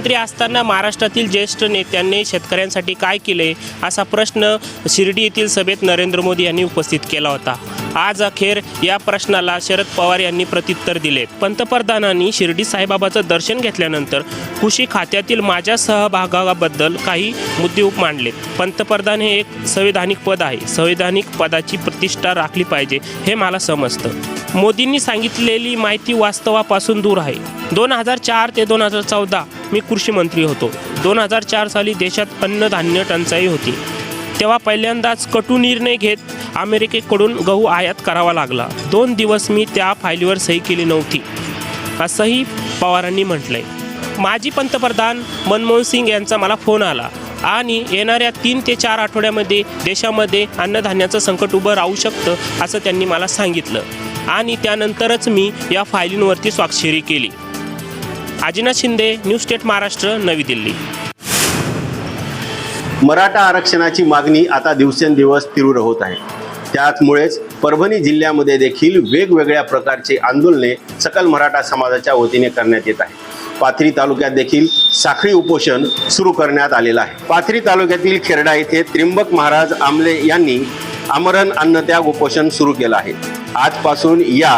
मुख्यमंत्री असताना महाराष्ट्रातील ज्येष्ठ नेत्यांनी शेतकऱ्यांसाठी काय केले असा प्रश्न शिर्डी येथील सभेत नरेंद्र मोदी यांनी उपस्थित केला होता। आज अखेर या प्रश्नाला शरद पवार यांनी प्रत्युत्तर दिले। पंतप्रधानांनी शिर्डी साईबाबाचं दर्शन घेतल्यानंतर कृषी खात्यातील माझ्या सहभागाबद्दल काही मुद्दे मांडलेत। पंतप्रधान हे एक संवैधानिक पद आहे, संवैधानिक पदाची प्रतिष्ठा राखली पाहिजे हे मला समजतं। मोदींनी सांगितलेली माहिती वास्तवापासून दूर आहे। 2004 ते 2014 मी कृषी मंत्री होतो। 2004 साली देशात अन्नधान्य टंचाई होती, तेव्हा पहिल्यांदाच कटू निर्णय घेत अमेरिकेकडून गहू आयात करावा लागला। 2 दिवस मी त्या फाईलीवर सही केली नव्हती असंही पवारांनी म्हटलंय। माजी पंतप्रधान मनमोहन सिंग यांचा मला फोन आला आणि येणाऱ्या 3 ते 4 आठवड्यामध्ये देशामध्ये अन्नधान्याचं संकट उभं राहू शकतं असं त्यांनी मला सांगितलं आणि त्यानंतरच मी या फायलींवरती स्वाक्षरी केली। आजीनाथ शिंदे, न्यूज स्टेट महाराष्ट्र, नवी दिल्ली। मराठा आरक्षणाची मागणी आता दिवसेंदिवस तीव्र होत आहे। त्याचमुळेच परभणी जिल्ह्यामध्ये देखील वेगवेगळ्या प्रकारचे आंदोलने सकल मराठा समाजाच्या वतीने करण्यात येत आहे। पाथरी तालुक्यात देखील साखळी उपोषण सुरू करण्यात आलेलं आहे। पाथरी तालुक्यातील खेरडा येथे त्रिंबक महाराज आमले यांनी आमरण अन्नत्याग उपोषण सुरू केलं आहे। आजपासून या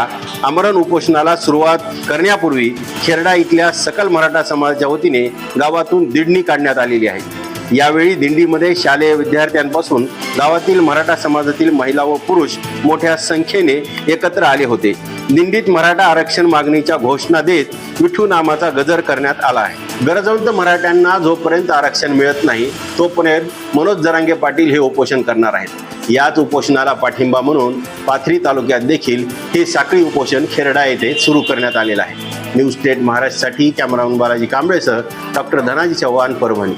आमरण उपोषणाला सुरुवात करण्यापूर्वी खेरडा इथल्या सकल मराठा समाजाच्या वतीने गावातून दिंडी काढण्यात आलेली आहे। यावेळी दिंडीमध्ये शालेय विद्यार्थ्यांपासून गावातील मराठा समाजातील महिला व पुरुष मोठ्या संख्येने एकत्र आले होते। दिंडीत मराठा आरक्षण मागणीच्या घोषणा देत विठू नामाचा गजर करण्यात आला आहे। गरजवंत मराठ्यांना जोपर्यंत आरक्षण मिळत नाही तोपर्यंत मनोज जरांगे पाटील हे उपोषण करणार आहेत। याच उपोषणाला पाठिंबा म्हणून पाथरी तालुक्यात देखील हे साखळी उपोषण खेरडा येथे सुरू करण्यात आलेलं आहे। न्यूज स्टेट महाराष्ट्रासाठी कॅमेरामन बालाजी कांबळेसह डॉक्टर धनाजी चव्हाण, परभणी।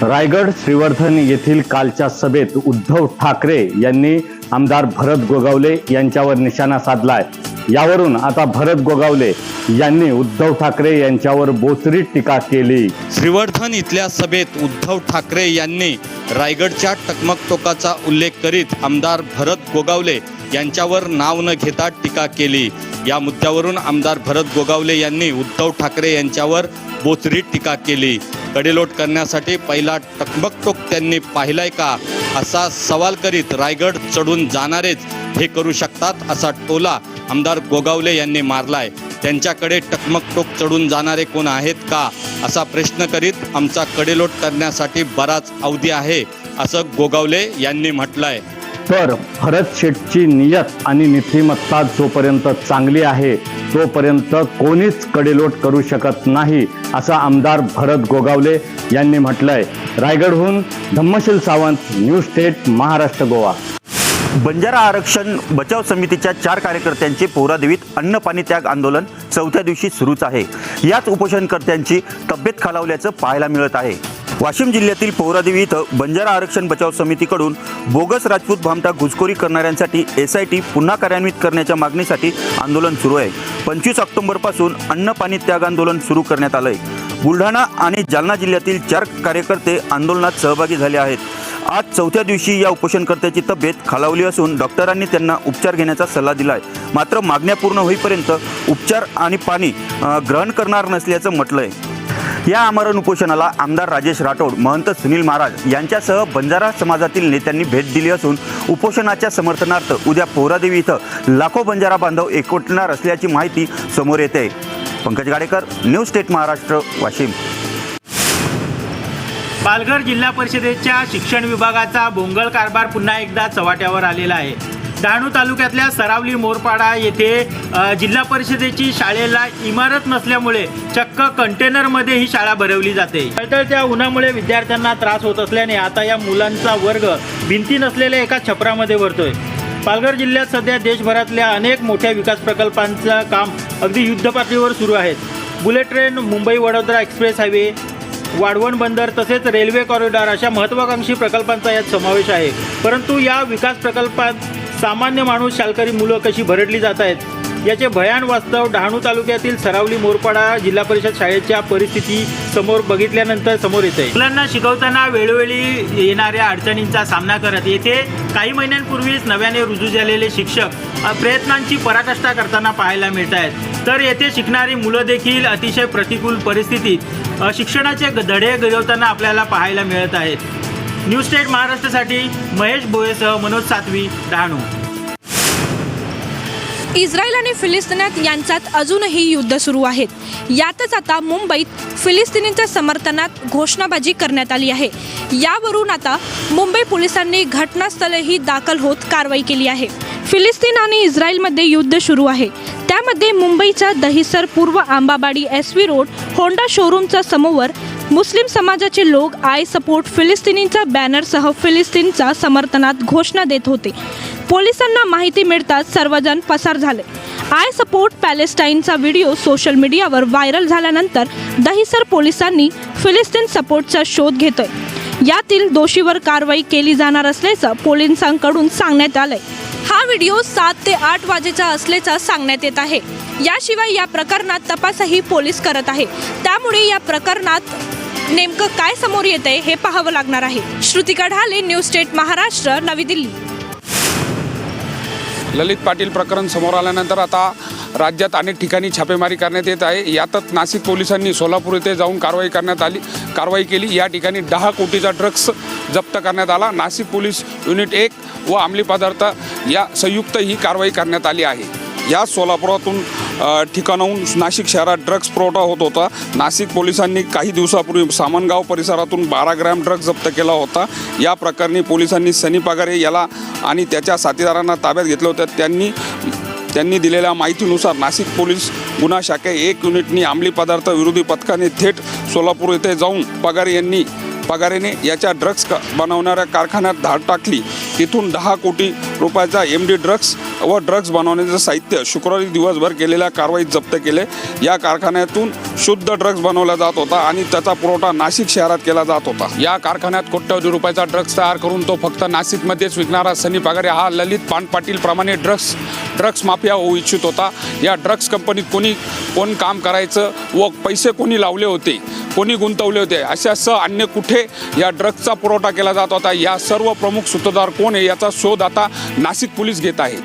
रायगड श्रीवर्धन येथील कालच्या सभेत उद्धव ठाकरे यांनी आमदार भरत गोगावले यांच्यावर निशाणा साधलाय। यावरून आता भरत गोगावले यांनी उद्धव ठाकरे यांच्यावर बोचरी टीका केली। श्रीवर्धन इथल्या सभेत उद्धव ठाकरे यांनी रायगडच्या टकमक टोकाचा उल्लेख करीत आमदार भरत गोगावले यांच्यावर नाव न घेता टीका केली। या मुद्द्यावरून आमदार भरत गोगावले यांनी उद्धव ठाकरे यांच्यावर बोचरी टीका केली। कडेलोट करण्यासाठी पहिला टकमक टोक त्यांनी पाहिलाय का असा सवाल करीत रायगड चढून जाणारेच हे करू शकतात असा टोला आमदार गोगावले यांनी मारलाय। त्यांच्याकडे टकमक टोक चढून जाणारे कोण आहेत का असा प्रश्न करीत आमचा कडेलोट करण्यासाठी बराच अवधी आहे असं गोगावले यांनी म्हटलंय। तर भरत शेठची नियत आणि नीतिमत्ता जोपर्यंत चांगली आहे तोपर्यंत कोणीच कडेलोट करू शकत नाही असं आमदार भरत गोगावले यांनी म्हटलंय। रायगडहून धम्मशील सावंत, न्यूज स्टेट महाराष्ट्र, गोवा। बंजारा आरक्षण बचाव समितीच्या 4 कार्यकर्त्यांचे पोहरादेवीत अन्न पाणी त्याग आंदोलन 4थ्या दिवशी सुरूच आहे। याच उपोषणकर्त्यांची तब्येत खालावल्याचं पाहायला मिळत आहे। वाशिम जिल्ह्यातील पोहरादेवी इथं बंजारा आरक्षण बचाव समितीकडून बोगस राजपूत भामटा घुसखोरी करणाऱ्यांसाठी SIT पुन्हा कार्यान्वित करण्याच्या मागणीसाठी आंदोलन सुरू आहे। 25 ऑक्टोबरपासून अन्न पाणी त्याग आंदोलन सुरू करण्यात आलंय। बुलढाणा आणि जालना जिल्ह्यातील 4 कार्यकर्ते आंदोलनात सहभागी झाले आहेत। आज 4थ्या दिवशी या उपोषणकर्त्याची तब्येत खालावली असून डॉक्टरांनी त्यांना उपचार घेण्याचा सल्ला दिलाय। मात्र मागण्या पूर्ण होईपर्यंत उपचार आणि पाणी ग्रहण करणार नसल्याचं म्हटलंय। या आमरण उपोषणाला आमदार राजेश राठोड, महंत सुनील महाराज यांच्यासह बंजारा समाजातील नेत्यांनी भेट दिली असून उपोषणाच्या समर्थनार्थ उद्या पोहरादेवी इथं लाखो बंजारा बांधव एकवटणार असल्याची माहिती समोर येते। Pankaj Gadekar, news state Maharashtra, Washim. पालघर जिल्हा परिषदेच्या शिक्षण विभागाचा बोंगळ कारभार पुन्हा एकदा चव्हाट्यावर आलेला आहे। डहाणू तालुक्यातल्या सरावली मोरपाडा येथे जिल्हा परिषदेची शाळेला इमारत नसल्यामुळे चक्क कंटेनरमध्ये ही शाळा भरवली जाते। तळतळत्या उन्हामुळे विद्यार्थ्यांना त्रास होत असल्याने आता या मुलांचा वर्ग भिंती नसलेल्या एका छपरामध्ये भरतोय। पालघर जिल्ह्यात सध्या देशभरातल्या अनेक मोठ्या विकास प्रकल्पांचं काम अगदी युद्धपातळीवर सुरू आहेत। Bullet train, Mumbai Vadodara express highway, Vadhavan बंदर तसेच रेल्वे कॉरिडॉर अशा महत्त्वाकांक्षी प्रकल्पांचा यात समावेश आहे। परंतु या विकास प्रकल्पात सामान्य माणूस, शाळकरी मुलं कशी भरडली जात आहेत याचे भयान वास्तव डहाणू तालुक्यातील सरावली मोरपाडा जिल्हा परिषद शाळेच्या परिस्थिती समोर बघितल्यानंतर समोर येते। मुलांना शिकवताना वेळोवेळी येणाऱ्या अडचणींचा सामना करत येथे काही महिन्यांपूर्वीच नव्याने रुजू झालेले शिक्षक प्रयत्नांची पराकाष्ठा करताना पाहायला मिळत आहेत। तर येथे शिकणारी मुलं देखील अतिशय प्रतिकूल परिस्थितीत शिक्षणाचे धडे घडवताना आपल्याला पाहायला मिळत आहेत। न्यूज स्टेट महाराष्ट्रासाठी महेश भोयेसह मनोज सातवी, डहाणू। इस्रायल आणि फिलिस्तीनात यांच्यात अजूनही युद्ध सुरू आहेत। यातच आता मुंबईत फिलिस्तीनींच्या समर्थनात घोषणाबाजी करण्यात आली आहे। यावरून आता मुंबई पोलिसांनी घटनास्थळी दाखल होत कारवाई केली आहे। फिलिस्तीन आणि इस्रायलमध्ये युद्ध सुरू आहे। त्यामध्ये मुंबईच्या दहिसर पूर्व आंबाबाडी SV रोड होंडा शोरूमच्या समोर मुस्लिम समाजाचे लोक आय सपोर्ट फिलिस्तीनींच्या बॅनरसह फिलिस्तीनच्या समर्थनात घोषणा देत होते। पोलिसांना माहिती मिळताच सर्वजण पसार झाले। आय सपोर्ट पॅलेस्टाईनचा व्हिडिओ सोशल मीडियावर व्हायरल झाल्यानंतर दहिसर पोलिसांनी फिलिस्तीन सपोर्टचा शोध घेतोय। यातील दोषीवर कारवाई केली जाणार असल्याचं पोलिसांकडून सांगण्यात आलंय। हा व्हिडिओ 7 ते 8 वाजेचा असल्याचं सांगण्यात येत आहे। याशिवाय या प्रकरणात तपासही पोलीस करत आहे। त्यामुळे या प्रकरणात नेमकं काय समोर येतंय हे पाहावं लागणार आहे। श्रुतिका ढाले, न्यूज स्टेट महाराष्ट्र, नवी दिल्ली। ललित पाटील प्रकरण समोर आल्यानंतर आता राज्यात अनेक ठिकाणी छापेमारी करण्यात येत आहे। यातच नाशिक पोलिसांनी सोलापूर येथे जाऊन कारवाई केली। या ठिकाणी 10 कोटीचा ड्रग्स जप्त करण्यात आला। नाशिक पोलीस युनिट 1 व अंमली पदार्थ या संयुक्त ही कारवाई करण्यात आली आहे। या सोलापुरातून ठिकाणाहून नाशिक शहरात ड्रग्स पुरवठा होत होता। नाशिक पोलिसांनी काही दिवसापूर्वी सामनगाव परिसरातून 12 ग्रॅम ड्रग्ज जप्त केला होता। या प्रकरणी पोलिसांनी सनी पगारे याला आणि त्याच्या साथीदारांना ताब्यात घेतलं होतं। त्यांनी दिलेल्या माहितीनुसार नाशिक पोलीस गुन्हा शाखा 1 युनिटनी अंमली पदार्थ विरोधी पथकाने थेट सोलापूर येथे जाऊन पगारेने याच्या ड्रग्स बनवणाऱ्या कारखान्यात धाड टाकली। तिथून 10 कोटी रुपयाचा MD ड्रग्स व ड्रग्स बनवण्याचं साहित्य शुक्रवारी दिवसभर केलेल्या कारवाईत जप्त केले। या कारखान्यातून शुद्ध ड्रग्स बनवला जात होता आणि त्याचा पुरवठा नाशिक शहरात केला जात होता। या कारखान्यात कोट्यवधी रुपयाचा ड्रग्स तयार करून तो फक्त नाशिकमध्येच विकणारा सनी पगारे हा ललित पाटील प्रमाणे ड्रग्स माफिया होऊ इच्छित होता। या ड्रग्स कंपनीत कोण काम करायचं व पैसे कोणी लावले होते, कोणी गुंतवले होते, अशासह अन्य कुठे या ड्रग्सचा पुरवठा केला जात होता, या सर्व प्रमुख सूत्रधार कोण आहे याचा शोध आता नाशिक पोलीस घेत आहेत।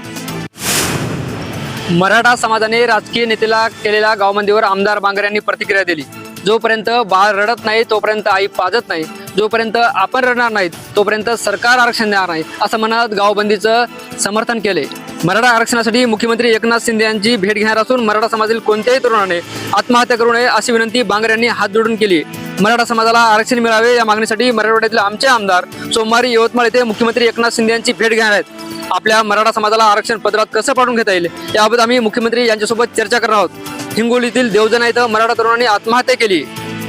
मराठा समाजाने राजकीय नेत्याला केलेल्या गावबंदीवर आमदार बांगर यांनी प्रतिक्रिया दिली। जोपर्यंत बाळ रडत नाही तोपर्यंत आई पाजत नाही, जोपर्यंत आपण रडणार नाहीत तोपर्यंत सरकार आरक्षण देणार नाही, असं म्हणत गावबंदीचं समर्थन केले। मराठा आरक्षणासाठी मुख्यमंत्री एकनाथ शिंदे यांची भेट घेणार असून मराठा समाजातील कोणत्याही तरुणाने आत्महत्या करू नये अशी विनंती बांगर यांनी हात जोडून केली। मराठा समाजाला आरक्षण मिळावे या मागणीसाठी मराठवाड्यातील आमचे आमदार सोमवारी यवतमाळ येथे मुख्यमंत्री एकनाथ शिंदे यांची भेट घेणार आहेत। आपल्या मराठा समाजाला आरक्षण पत्रात कसं पाडून घेता येईल याबाबत आम्ही मुख्यमंत्री यांच्यासोबत चर्चा करणार आहोत। हिंगोलीतील देवजना इथं मराठा तरुणांनी आत्महत्या केली,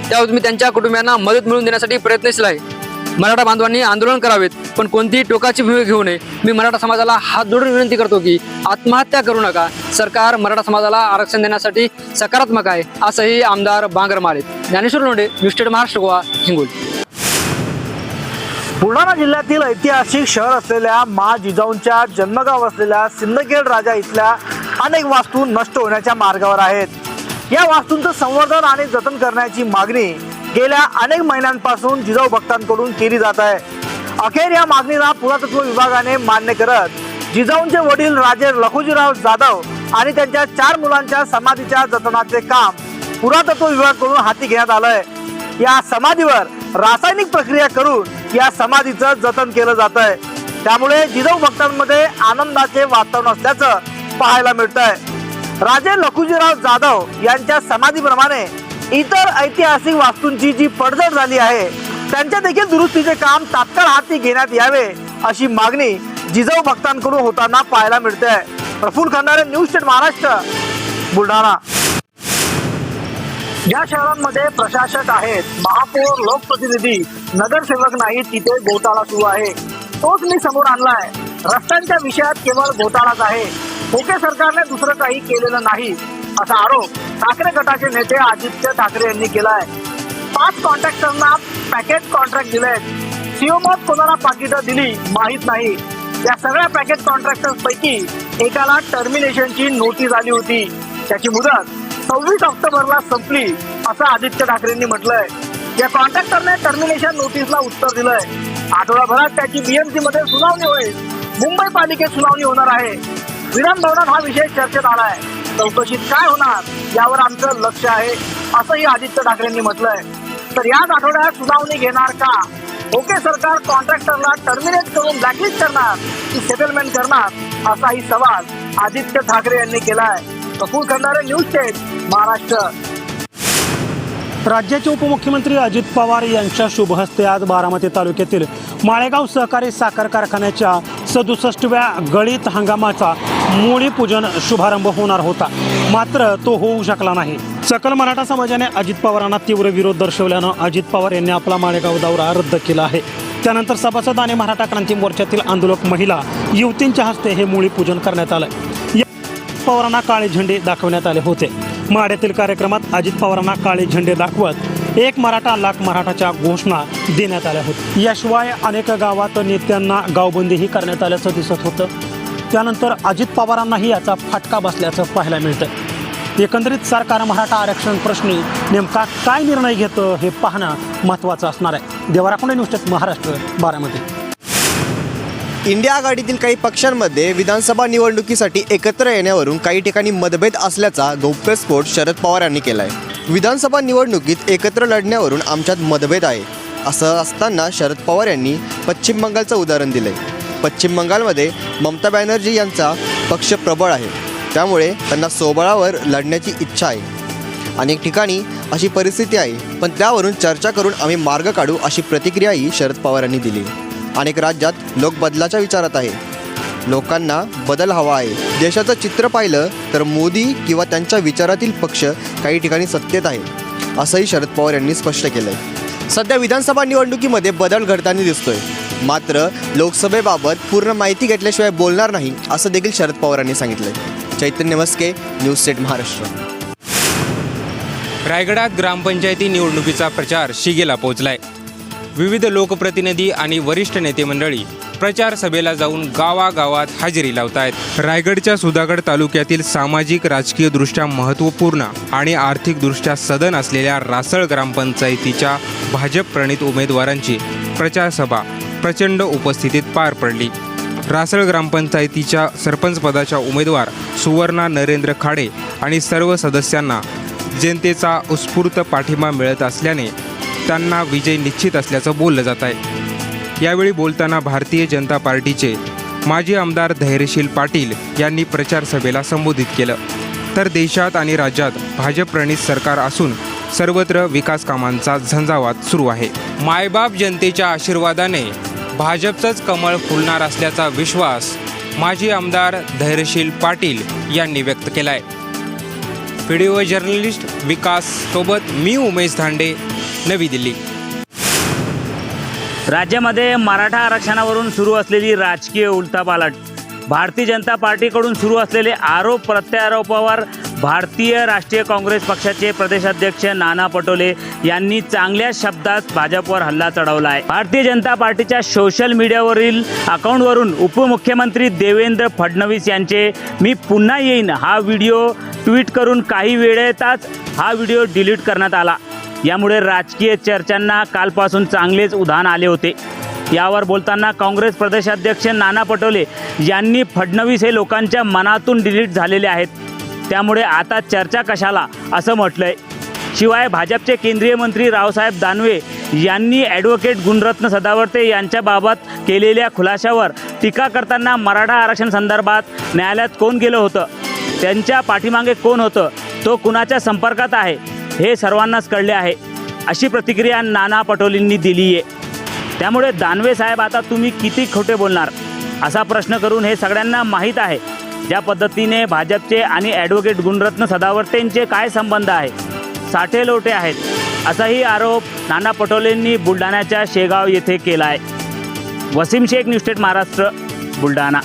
त्याबाबत मी त्यांच्या कुटुंबियांना मदत मिळवून देण्यासाठी प्रयत्नशील आहे। मराठा बांधवांनी आंदोलन करावेत पण कोणतीही टोकाची भूमिका घेऊ नये। मी मराठा समाजाला हात जोडून विनंती करतो की आत्महत्या करू नका, सरकार मराठा समाजाला आरक्षण देण्यासाठी सकारात्मक आहे, असंही आमदार बांगर म्हणाले। Dnyaneshwar Londhe, news state Maharashtra, Goa, Hingoli. बुलढाणा जिल्ह्यातील ऐतिहासिक शहर असलेल्या मा जिजाऊंच्या जन्मगाव असलेल्या सिंदखेड राजा इथल्या अनेक वास्तू नष्ट होण्याच्या मार्गावर आहेत। या वास्तूंचं संवर्धन आणि जतन करण्याची मागणी गेल्या अनेक महिन्यांपासून जिजाऊ भक्तांकडून केली जात आहे। अखेर या मागणीला पुरातत्व विभागाने मान्य करत जिजाऊंचे वडील राजे लखुजीराव जाधव आणि त्यांच्या 4 मुलांच्या समाधीच्या जतनाचे काम पुरातत्व विभागाकडून हाती घेण्यात आलंय। या समाधीवर रासायनिक प्रक्रिया करून या समाधीचं जतन केलं जात आहे। त्यामुळे जिजाऊ भक्तांमध्ये आनंदाचे वातावरण असल्याचं पाहायला मिळतंय। राजे लखुजीराव जाधव यांच्या समाधीप्रमाणे इतर ऐतिहासिक वास्तूंची जी पडझड झाली आहे त्यांच्या देखील दुरुस्तीचे काम तात्काळ हाती घेण्यात यावे अशी मागणी जिजाऊ भक्तांकडून होताना पाहायला मिळते। Praful Khandare, news state Maharashtra, Buldhana. ज्या शहरांमध्ये प्रशासक आहेत, महापौर, लोकप्रतिनिधी, नगरसेवक नाही, तिथे घोटाळा सुरू आहे। तोच मी समोर आणलाय। रस्त्यांच्या विषयात केवळ घोटाळाच आहे, खोके सरकारने दुसरं काही केलेलं नाही असा आरोप ठाकरे गटाचे नेते आदित्य ठाकरे यांनी केलाय। 5 कॉन्ट्रॅक्टरना पॅकेज कॉन्ट्रॅक्ट दिलेत। सीओमोत कोणाला पाकिटं दिली माहीत नाही। या सगळ्या पॅकेज कॉन्ट्रॅक्टर्स पैकी एकाला टर्मिनेशनची नोटीस आली होती, त्याची मुदत 26 ऑक्टोबरला संपली असं आदित्य ठाकरेंनी म्हटलंय। या कॉन्ट्रॅक्टरने टर्मिनेशन नोटीसला उत्तर दिलंय। आठवडाभरात त्याची BMC मध्ये सुनावणी होईल। मुंबई पालिकेत सुनावणी होणार आहे। विधान भवनात हा विषय चर्चेत आलाय। चौकशीत काय होणार यावर आमचं लक्ष आहे, असंही आदित्य ठाकरेंनी म्हटलंय. तर याच आठवड्यात सुनावणी घेणार का? ओके सरकार कॉन्ट्रॅक्टरला टर्मिनेट करून ब्लॅकलिस्ट करणार की सेटलमेंट करणार, असाही सवाल आदित्य ठाकरे यांनी केलाय. कपूर खंडारे, न्यूज 10 महाराष्ट्र. राज्याचे उपमुख्यमंत्री अजित पवार यांच्या शुभ हस्ते आज बारामती तालुक्यातील माळेगाव सहकारी साखर कारखान्याच्या 67व्या गळीत हंगामाचा मूळीपूजन शुभारंभ होणार होता, मात्र तो होऊ शकला नाही. सकल मराठा समाजाने अजित पवारांना तीव्र विरोध दर्शवल्यानं अजित पवार यांनी आपला माळेगाव दौरा रद्द केला आहे. त्यानंतर सभासद आणि मराठा क्रांती मोर्चातील आंदोलक महिला युवतींच्या हस्ते हे मूळीपूजन करण्यात आलं. पवारांना काळे झेंडे दाखवण्यात आले होते. माढ्यातील कार्यक्रमात अजित पवारांना काळे झेंडे दाखवत एक मराठा लाख मराठाच्या घोषणा देण्यात आल्या होत्या. याशिवाय अनेक गावात नेत्यांना गावबंदीही करण्यात आल्याचं दिसत होतं. त्यानंतर अजित पवारांनाही याचा फटका बसल्याचं पाहायला मिळतं. एकंदरीत सरकार मराठा आरक्षण प्रश्नी नेमका काय निर्णय घेतं हे पाहणं महत्त्वाचं असणार आहे. देवराकोंडे, न्यूज 10 महाराष्ट्र, बारामती. इंडिया आघाडीतील काही पक्षांमध्ये विधानसभा निवडणुकीसाठी एकत्र येण्यावरून काही ठिकाणी मतभेद असल्याचा गौप्यस्फोट शरद पवार यांनी केला आहे. विधानसभा निवडणुकीत एकत्र लढण्यावरून आमच्यात मतभेद आहे असं असताना शरद पवार यांनी पश्चिम बंगालचं उदाहरण दिलं आहे. पश्चिम बंगालमध्ये ममता बॅनर्जी यांचा पक्ष प्रबळ आहे, त्यामुळे त्यांना स्वबळावर लढण्याची इच्छा आहे. अनेक ठिकाणी अशी परिस्थिती आहे, पण त्यावरून चर्चा करून आम्ही मार्ग काढू अशी प्रतिक्रियाही शरद पवार यांनी दिली. अनेक राज्यात लोक बदलाच्या विचारात आहे. लोकांना बदल हवा आहे. देशाचं चित्र पाहिलं तर मोदी किंवा त्यांच्या विचारातील पक्ष काही ठिकाणी सत्तेत आहे, असंही शरद पवार यांनी स्पष्ट केलं आहे. सध्या विधानसभा निवडणुकीमध्ये बदल घडताना दिसतोय, मात्र लोकसभेबाबत पूर्ण माहिती घेतल्याशिवाय बोलणार नाही असं देखील शरद पवार यांनी सांगितलं आहे. चैतन्य मस्के, न्यूज 10 महाराष्ट्र. रायगडात ग्रामपंचायती निवडणुकीचा प्रचार शिगेला पोहोचलाय. विविध लोकप्रतिनिधी आणि वरिष्ठ नेते मंडळी प्रचार सभेला जाऊन गावागावात हजेरी लावत आहेत. रायगडच्या सुधागड तालुक्यातील सामाजिक राजकीयदृष्ट्या महत्त्वपूर्ण आणि आर्थिकदृष्ट्या सधन असलेल्या रासळ ग्रामपंचायतीच्या भाजप प्रणित उमेदवारांची प्रचार सभा प्रचंड उपस्थितीत पार पडली. रासळ ग्रामपंचायतीच्या सरपंचपदाच्या उमेदवार सुवर्णा नरेंद्र खाडे आणि सर्व सदस्यांना जनतेचा उत्स्फूर्त पाठिंबा मिळत असल्याने त्यांना विजय निश्चित असल्याचं बोललं जात आहे. यावेळी बोलताना भारतीय जनता पार्टीचे माजी आमदार धैर्यशील पाटील यांनी प्रचार सभेला संबोधित केलं. तर देशात आणि राज्यात भाजप प्रणित सरकार असून सर्वत्र विकास कामांचा झंझावात सुरू आहे. मायबाप जनतेच्या आशीर्वादाने भाजपचंच कमळ फुलणार असल्याचा विश्वास माजी आमदार धैर्यशील पाटील यांनी व्यक्त केला आहे. व्हिडिओ जर्नलिस्ट विकास सोबत मी उमेश धांडे, नवी दिल्ली. राज्यामध्ये मराठा आरक्षणावरून सुरू असलेली राजकीय उलथापालट, भारतीय जनता पार्टीकडून सुरू असलेले आरोप प्रत्यारोपावर भारतीय राष्ट्रीय काँग्रेस पक्षाचे प्रदेशाध्यक्ष नाना पटोले यांनी चांगल्या शब्दात भाजपवर हल्ला चढवला आहे. भारतीय जनता पार्टीच्या सोशल मीडियावरील अकाउंटवरून उपमुख्यमंत्री देवेंद्र फडणवीस यांचे "मी पुन्हा येईन" हा व्हिडिओ ट्विट करून काही वेळेतच हा व्हिडिओ डिलीट करण्यात आला. यामुळे राजकीय चर्चांना कालपासून चांगलेच उधाण आले होते. यावर बोलताना काँग्रेस प्रदेशाध्यक्ष नाना पटोले यांनी फडणवीस हे लोकांच्या मनातून डिलीट झालेले आहेत, त्यामुळे आता चर्चा कशाला असं म्हटलंय. शिवाय भाजपचे केंद्रीय मंत्री रावसाहेब दानवे यांनी ॲडव्होकेट गुणरत्न सदावर्ते यांच्याबाबत केलेल्या खुलाशावर टीका करताना मराठा आरक्षण संदर्भात न्यायालयात कोण गेलं होतं, त्यांच्या पाठीमागे कोण होतं, तो कुणाच्या संपर्कात आहे हे सर्वांनाच कळले आहे, अशी प्रतिक्रिया नाना पटोलेंनी दिली आहे. त्यामुळे दानवे साहेब आता तुम्ही किती खोटे बोलणार असा प्रश्न करून हे सगळ्यांना माहीत आहे ज्या पद्धतीने भाजपचे आणि ॲडव्होकेट गुणरत्न सदावर्तेंचे काय संबंध आहे, साठे लोटे आहेत, असाही आरोप नाना पटोलेंनी बुलढाण्याच्या शेगाव येथे केला आहे. वसीम शेख, न्यूज 10 महाराष्ट्र, बुलढाणा.